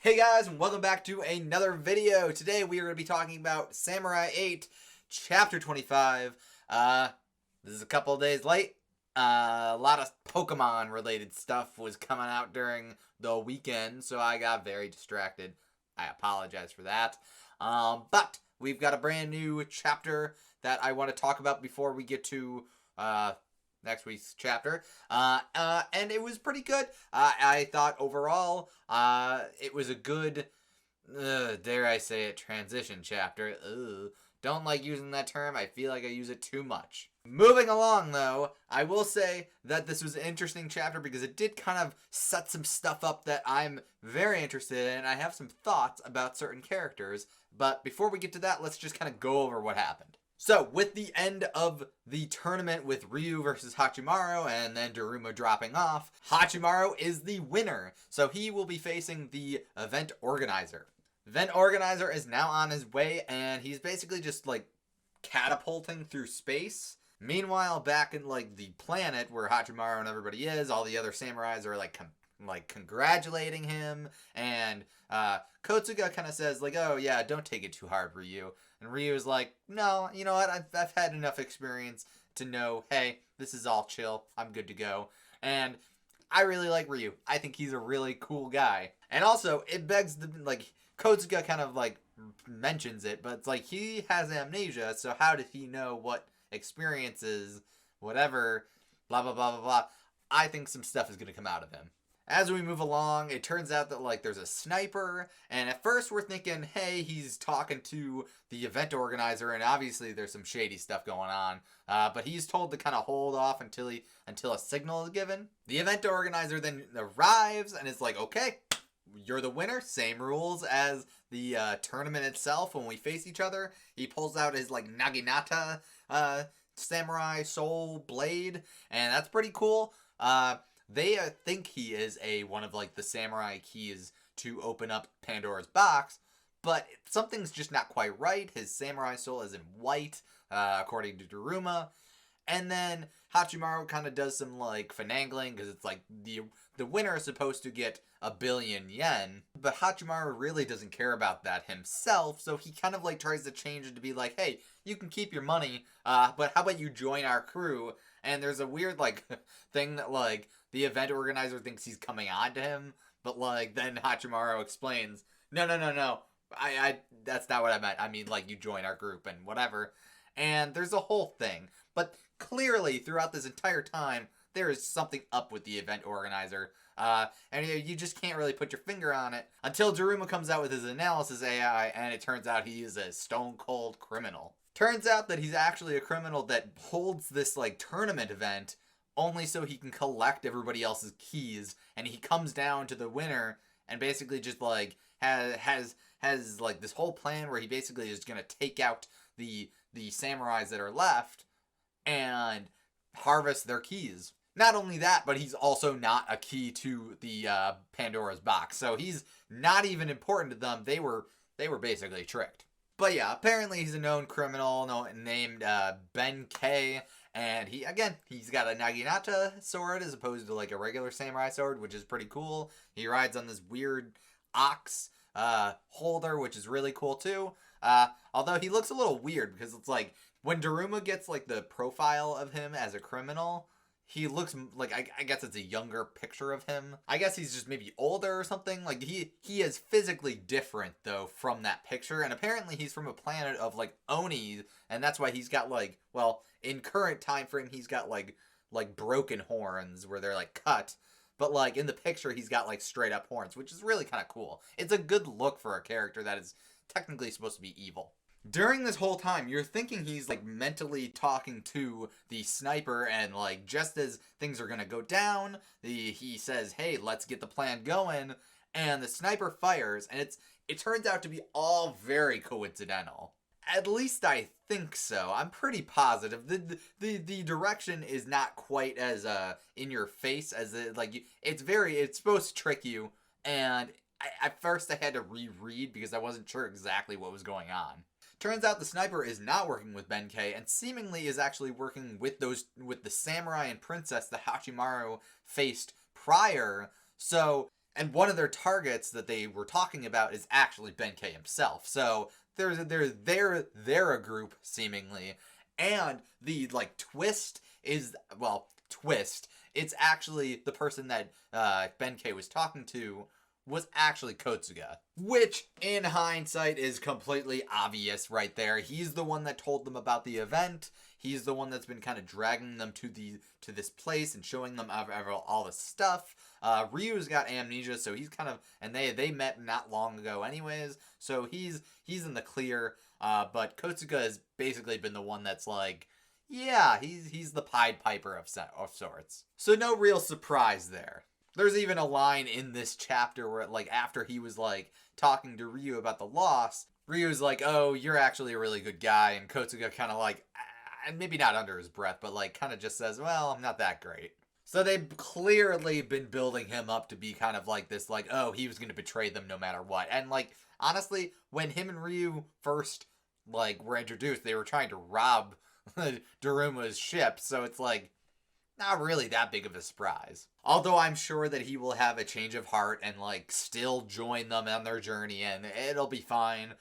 Hey guys, and welcome back to another video. Today we are going to be talking about Samurai 8, Chapter 25. This is a couple of days late. A lot of Pokemon related stuff was coming out during the weekend, so I got very distracted. I apologize for that. But we've got a brand new chapter that I want to talk about before we get to next week's chapter, and it was pretty good. I thought overall, it was a good, dare I say it, transition chapter. Don't like using that term. I feel like I use it too much. Moving along, though, I will say that this was an interesting chapter because it did kind of set some stuff up that I'm very interested in. I have some thoughts about certain characters, but before we get to that, let's just kind of go over what happened. So, with the end of the tournament with Ryu versus Hachimaru and then Daruma dropping off, Hachimaru is the winner. So he will be facing the event organizer. The event organizer is now on his way and he's basically just like catapulting through space. Meanwhile, back in like the planet where Hachimaru and everybody is, all the other samurais are like congratulating him, and Kotsuga kind of says like, oh yeah, don't take it too hard, Ryu. And Ryu's like, no, you know what, I've had enough experience to know, hey, this is all chill, I'm good to go. And I really like Ryu. I think he's a really cool guy. And also, it begs the, like, Kotsuga kind of like mentions it, but it's like he has amnesia, so how did he know what experiences, whatever, blah blah blah blah blah. I think some stuff is going to come out of him. As we move along, it turns out that like there's a sniper, and at first we're thinking, hey, he's talking to the event organizer, and obviously there's some shady stuff going on. But he's told to kind of hold off until a signal is given. The event organizer then arrives and is like, okay, you're the winner. Same rules as the tournament itself. When we face each other, he pulls out his like Naginata samurai soul blade, and that's pretty cool. They think he is one of like the samurai keys to open up Pandora's box, but something's just not quite right. His samurai soul is in white, according to Daruma. And then Hachimaru kind of does some like finagling because it's like the winner is supposed to get 1 billion yen, but Hachimaru really doesn't care about that himself, so he kind of like tries to change it to be like, hey, you can keep your money, but how about you join our crew? And there's a weird like thing that like the event organizer thinks he's coming on to him, but like then Hachimaru explains, no, I that's not what I meant. I mean like you join our group and whatever. And there's a whole thing, but clearly throughout this entire time there is something up with the event organizer. And you just can't really put your finger on it until Daruma comes out with his analysis AI, and it turns out he is a stone cold criminal. Turns out that he's actually a criminal that holds this like tournament event only so he can collect everybody else's keys, and he comes down to the winner and basically just like has like this whole plan where he basically is going to take out the samurais that are left and harvest their keys. Not only that, but he's also not a key to the Pandora's box, so he's not even important to them. They were basically tricked. But yeah, apparently he's a known criminal named Benkei, and he's got a Naginata sword as opposed to like a regular samurai sword, which is pretty cool. He rides on this weird ox holder, which is really cool too. Although he looks a little weird because it's like when Daruma gets like the profile of him as a criminal, he looks like, I guess it's a younger picture of him. I guess he's just maybe older or something. Like he is physically different though from that picture, and apparently he's from a planet of like Oni, and that's why he's got like, well, in current time frame he's got like broken horns where they're like cut, but like in the picture he's got like straight up horns, which is really kind of cool. It's a good look for a character that is technically supposed to be evil. During this whole time, you're thinking he's like mentally talking to the sniper, and like just as things are gonna go down, he says, hey, let's get the plan going, and the sniper fires, and it turns out to be all very coincidental. At least I think so. I'm pretty positive. The direction is not quite as in your face as it's supposed to trick you, and at first I had to reread because I wasn't sure exactly what was going on. Turns out the sniper is not working with Benkei and seemingly is actually working with the samurai and princess that Hachimaru faced prior. So And one of their targets that they were talking about is actually Benkei himself. So they're a group, seemingly. And the, like, twist is, well, it's actually the person that Benkei was talking to was actually Kotsuga. Which, in hindsight, is completely obvious right there. He's the one that told them about the event. He's the one that's been kind of dragging them to this place and showing them all this stuff. Ryu's got amnesia, so he's kind of, and they met not long ago anyways, so he's in the clear. But Kotsuga has basically been the one that's like, yeah, he's the Pied Piper of sorts. So no real surprise there. There's even a line in this chapter where, like, after he was, like, talking to Ryu about the loss, Ryu's like, oh, you're actually a really good guy, and Kotsuga kind of, like, maybe not under his breath, but, like, kind of just says, well, I'm not that great. So they've clearly been building him up to be kind of like this, like, oh, he was going to betray them no matter what. And, like, honestly, when him and Ryu first, like, were introduced, they were trying to rob Daruma's ship, so it's, like, not really that big of a surprise. Although I'm sure that he will have a change of heart and, like, still join them on their journey, and it'll be fine.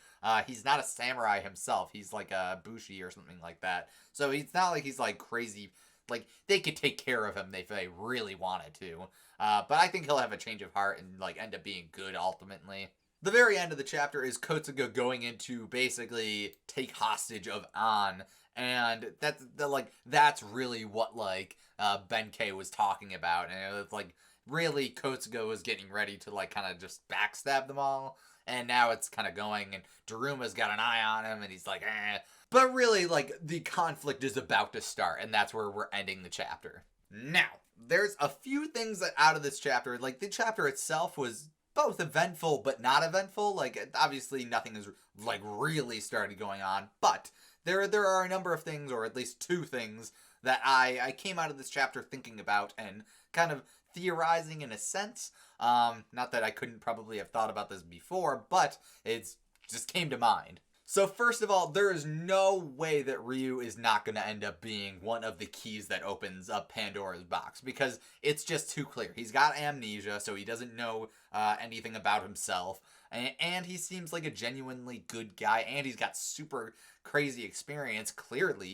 He's not a samurai himself. He's like a bushi or something like that. So it's not like he's, like, crazy. Like, they could take care of him if they really wanted to. But I think he'll have a change of heart and, like, end up being good ultimately. The very end of the chapter is Kotsuga going in to basically take hostage of An. And that's really what, like, Benkei was talking about. And it was like, really, Kotsuga was getting ready to, like, kind of just backstab them all. And now it's kind of going, and Daruma's got an eye on him, and he's like, eh. But really, like, the conflict is about to start, and that's where we're ending the chapter. Now, there's a few things that out of this chapter, like, the chapter itself was both eventful but not eventful. Like, obviously nothing is, like, really started going on, but there are a number of things, or at least two things, that I came out of this chapter thinking about and kind of theorizing in a sense. Not that I couldn't probably have thought about this before, but it just came to mind. So first of all, there is no way that Ryu is not going to end up being one of the keys that opens up Pandora's box, because it's just too clear. He's got amnesia, so he doesn't know anything about himself, and he seems like a genuinely good guy, and he's got super crazy experience. Clearly,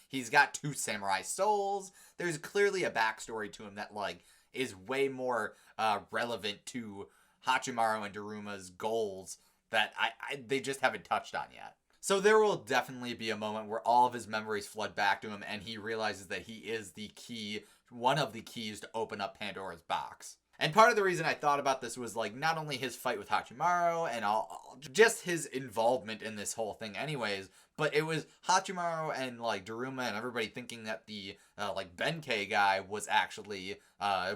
he's got 2 samurai souls. There's clearly a backstory to him that, like, is way more relevant to Hachimaru and Daruma's goals that they just haven't touched on yet. So there will definitely be a moment where all of his memories flood back to him and he realizes that he is the key, one of the keys to open up Pandora's box. And part of the reason I thought about this was, like, not only his fight with Hachimaru and just his involvement in this whole thing anyways, but it was Hachimaru and, like, Daruma and everybody thinking that the, like, Benkei guy was actually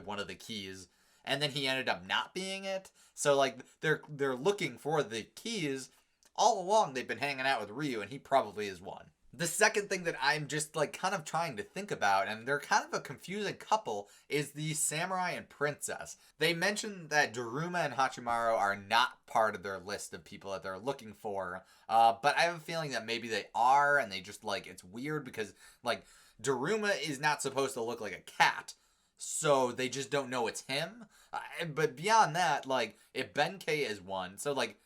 one of the keys. And then he ended up not being it. So, like, they're looking for the keys. All along, they've been hanging out with Ryu, and he probably is one. The second thing that I'm just, like, kind of trying to think about, and they're kind of a confusing couple, is the samurai and princess. They mentioned that Daruma and Hachimaru are not part of their list of people that they're looking for, but I have a feeling that maybe they are, and they just, like, it's weird because, like, Daruma is not supposed to look like a cat, so they just don't know it's him. But beyond that, like, if Benkei is one, so, like,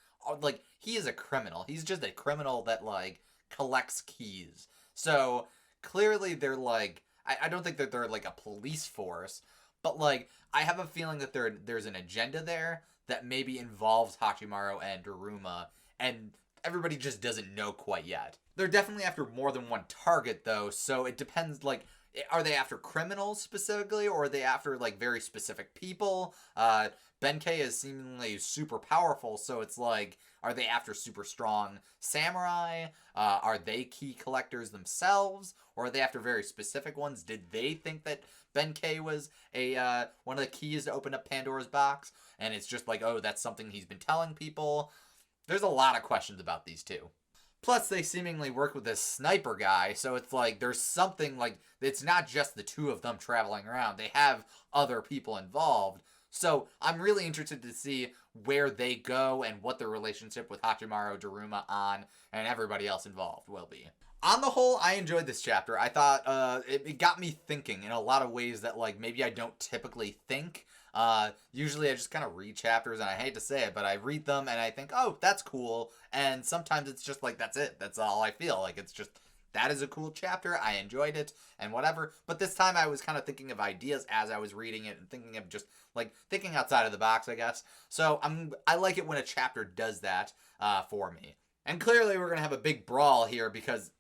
he is a criminal. He's just a criminal that, like, collects keys. So, clearly they're, like, I don't think that they're, like, a police force, but, like, I have a feeling that there's an agenda there that maybe involves Hachimaru and Daruma, and everybody just doesn't know quite yet. They're definitely after more than one target, though, so it depends, like, are they after criminals specifically, or are they after, like, very specific people? Benkei is seemingly super powerful, so it's like, are they after super strong samurai? Are they key collectors themselves? Or are they after very specific ones? Did they think that Benkei was one of the keys to open up Pandora's box? And it's just like, oh, that's something he's been telling people? There's a lot of questions about these two. Plus, they seemingly work with this sniper guy, so it's like, there's something, like, it's not just the two of them traveling around. They have other people involved. So, I'm really interested to see where they go and what their relationship with Hachimaru, Daruma, An, and everybody else involved will be. On the whole, I enjoyed this chapter. I thought it got me thinking in a lot of ways that, like, maybe I don't typically think. Usually I just kind of read chapters, and I hate to say it, but I read them and I think, oh, that's cool. And sometimes it's just like, that's it. That's all I feel. Like, it's just, that is a cool chapter. I enjoyed it and whatever. But this time I was kind of thinking of ideas as I was reading it and thinking of just like thinking outside of the box, I guess. So I like it when a chapter does that for me. And clearly we're going to have a big brawl here because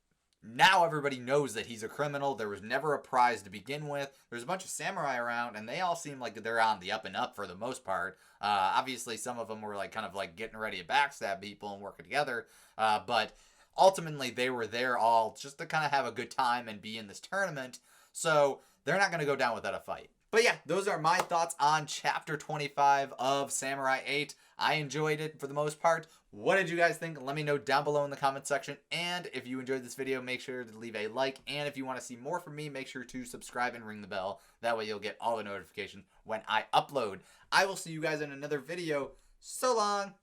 now everybody knows that he's a criminal. There was never a prize to begin with. There's a bunch of samurai around, and they all seem like they're on the up and up for the most part. Obviously, some of them were like kind of like getting ready to backstab people and working together. But ultimately, they were there all just to kind of have a good time and be in this tournament. So they're not going to go down without a fight. But yeah, those are my thoughts on Chapter 25 of Samurai 8. I enjoyed it for the most part. What did you guys think? Let me know down below in the comment section. And if you enjoyed this video, make sure to leave a like. And if you want to see more from me, make sure to subscribe and ring the bell. That way you'll get all the notifications when I upload. I will see you guys in another video. So long!